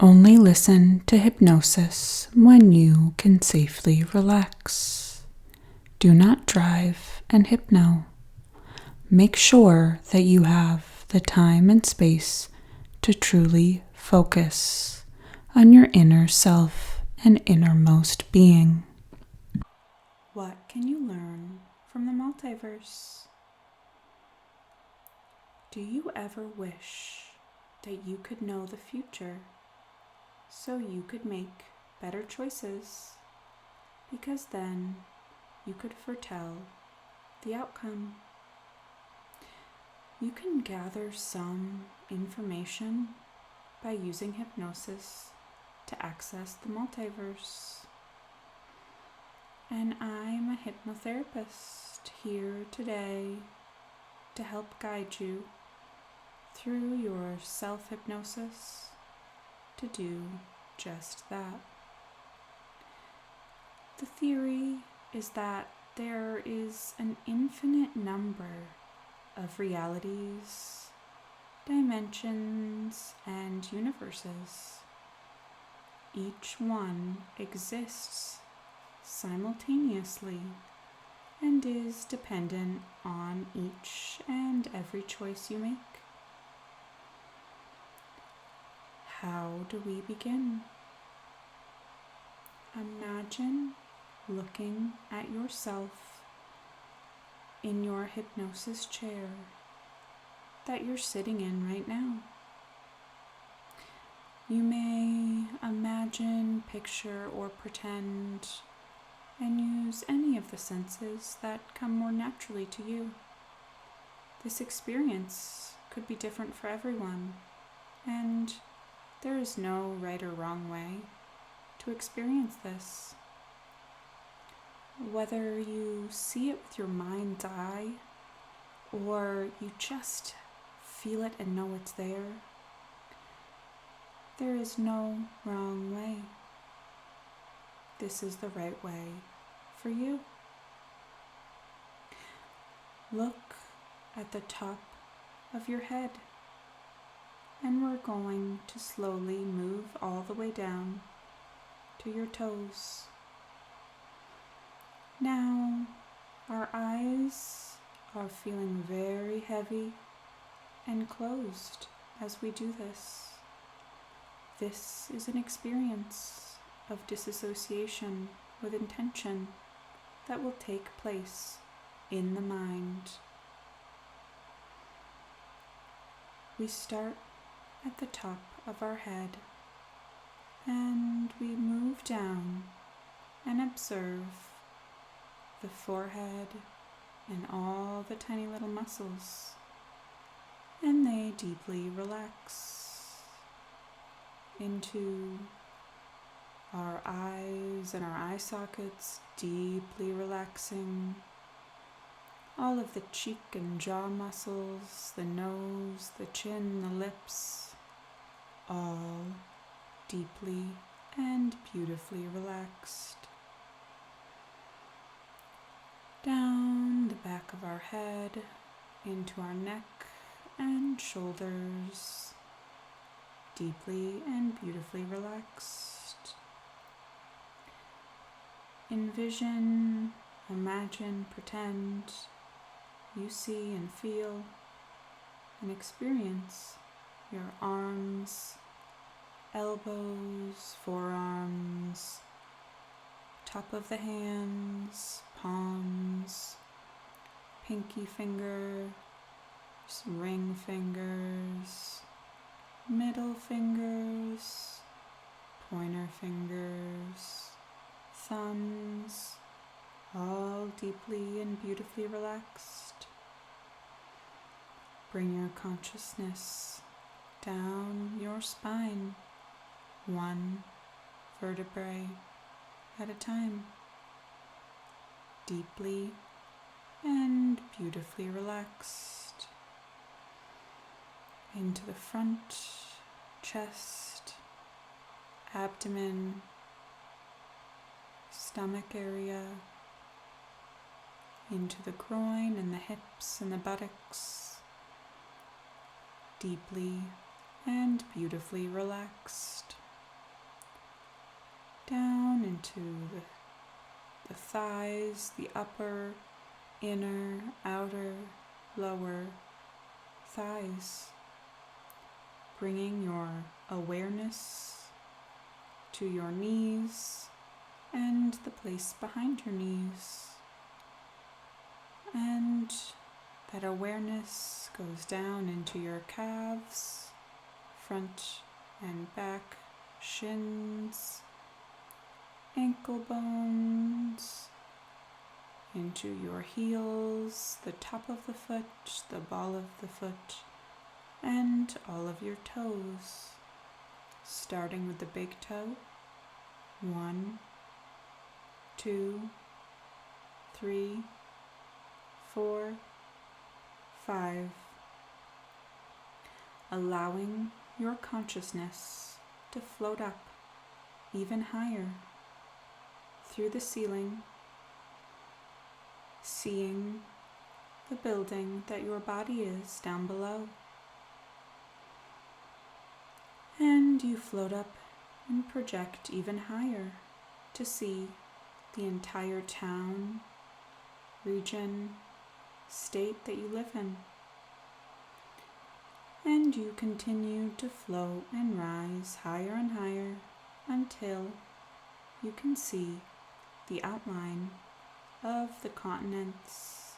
Only listen to hypnosis when you can safely relax. Do not drive and hypno. Make sure that you have the time and space to truly focus on your inner self and innermost being. What can you learn from the multiverse? Do you ever wish that you could know the future so you could make better choices? Because then you could foretell the outcome. You can gather some information by using hypnosis to access the multiverse. And I'm a hypnotherapist here today to help guide you through your self-hypnosis to do just that. The theory is that there is an infinite number of realities, dimensions, and universes. Each one exists simultaneously and is dependent on each and every choice you make. How do we begin? Imagine looking at yourself in your hypnosis chair that you're sitting in right now. You may imagine, picture, or pretend and use any of the senses that come more naturally to you. This experience could be different for everyone, and there is no right or wrong way to experience this. Whether you see it with your mind's eye or you just feel it and know it's there, there is no wrong way. This is the right way for you. Look at the top of your head, and we're going to slowly move all the way down to your toes. Now, our eyes are feeling very heavy and closed as we do this. This is an experience of disassociation with intention that will take place in the mind. We start at the top of our head, and we move down and observe the forehead and all the tiny little muscles, and they deeply relax into our eyes and our eye sockets, deeply relaxing all of the cheek and jaw muscles, the nose, the chin, the lips, all deeply and beautifully relaxed. Down the back of our head, into our neck and shoulders, deeply and beautifully relaxed. Envision, imagine, pretend you see and feel and experience your arms, elbows, forearms, top of the hands, palms, pinky finger, ring fingers, middle fingers, pointer fingers, thumbs, all deeply and beautifully relaxed. Bring your consciousness down your spine, one vertebrae at a time, deeply and beautifully relaxed. Into the front, chest, abdomen, stomach area, into the groin and the hips and the buttocks, deeply and beautifully relaxed. down into the thighs, the upper, inner, outer, lower thighs, bringing your awareness to your knees and the place behind your knees. And that awareness goes down into your calves, front and back, shins, ankle bones, into your heels, the top of the foot, the ball of the foot, and all of your toes, starting with the big toe. 1, 2, 3, 4, 5. Allowing your consciousness to float up even higher through the ceiling, seeing the building that your body is down below. And you float up and project even higher to see the entire town, region, state that you live in. And you continue to float and rise higher and higher until you can see the outline of the continents,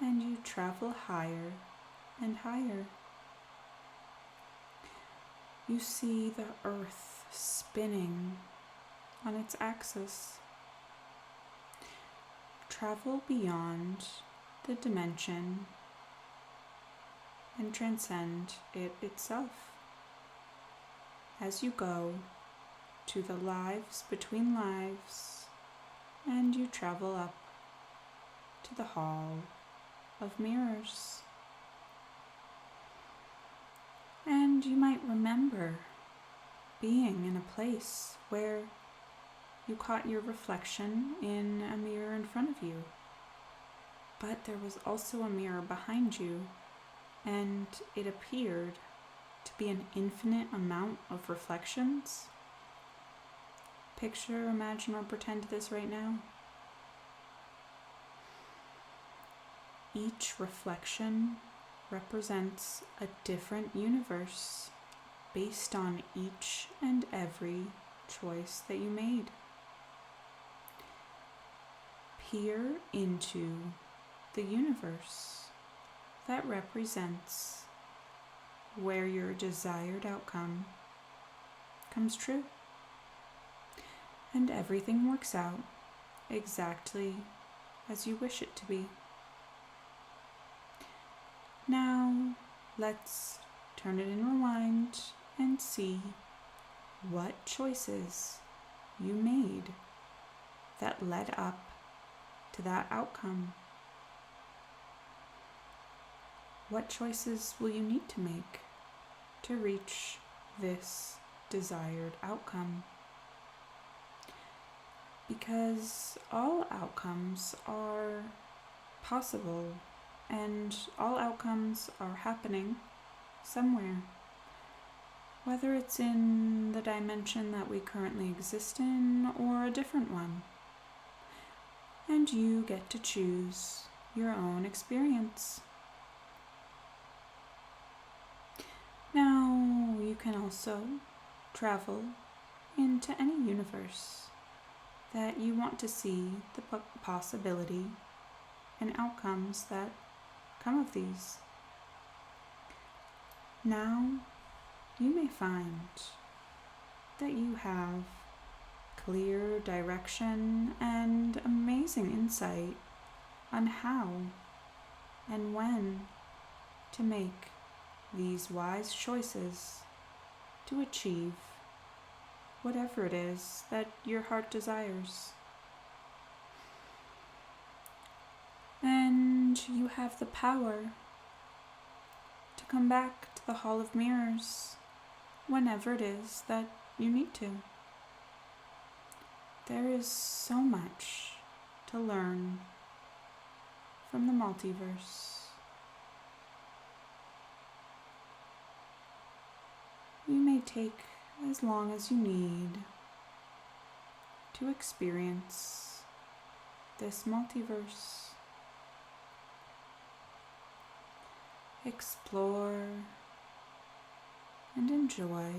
and you travel higher and higher. You see the earth spinning on its axis. Travel beyond the dimension and transcend it itself as you go to the lives between lives, and you travel up to the hall of mirrors. And you might remember being in a place where you caught your reflection in a mirror in front of you, but there was also a mirror behind you, and it appeared to be an infinite amount of reflections. Picture, imagine, or pretend this right now. Each reflection represents a different universe based on each and every choice that you made. Peer into the universe that represents where your desired outcome comes true, and everything works out exactly as you wish it to be. Now, let's turn it in rewind and see what choices you made that led up to that outcome. What choices will you need to make to reach this desired outcome? Because all outcomes are possible, and all outcomes are happening somewhere, whether it's in the dimension that we currently exist in or a different one. And you get to choose your own experience. Now, you can also travel into any universe that you want to see the possibility and outcomes that come of these. Now, you may find that you have clear direction and amazing insight on how and when to make these wise choices to achieve whatever it is that your heart desires. And you have the power to come back to the Hall of Mirrors whenever it is that you need to. There is so much to learn from the multiverse. You may take as long as you need to experience this multiverse. Explore and enjoy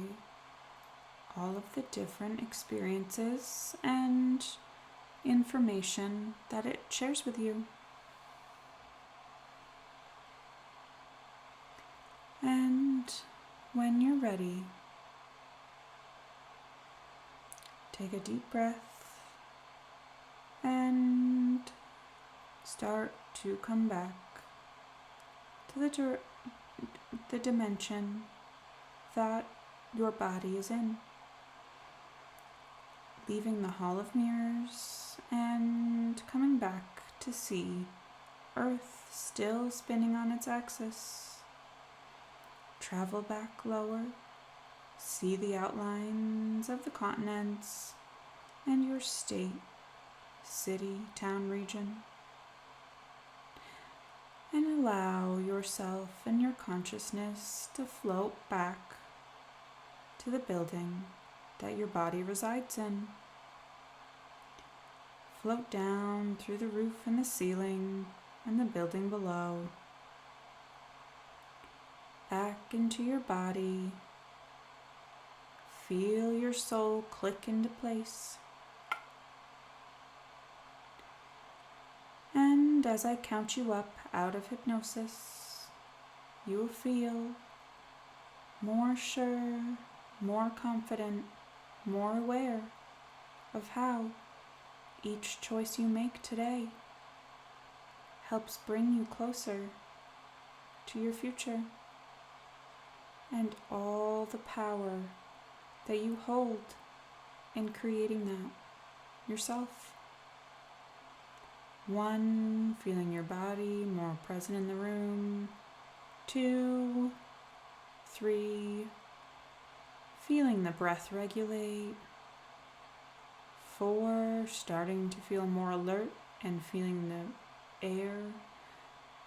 all of the different experiences and information that it shares with you. And when you're ready, take a deep breath and start to come back to the dimension that your body is in, leaving the Hall of Mirrors and coming back to see Earth still spinning on its axis. Travel back lower, see the outlines of the continents and your state, city, town, region, and allow yourself and your consciousness to float back to the building that your body resides in. Float down through the roof and the ceiling and the building below, back into your body. Feel your soul click into place. And as I count you up out of hypnosis, you will feel more sure, more confident, more aware of how each choice you make today helps bring you closer to your future and all the power that you hold in creating that yourself. 1, feeling your body more present in the room. 2, 3, feeling the breath regulate. 4, starting to feel more alert and feeling the air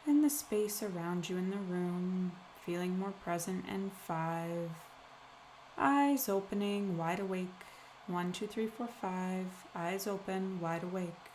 and the space around you in the room, feeling more present. And 5, eyes opening, wide awake. 1, 2, 3, 4, 5, eyes open, wide awake.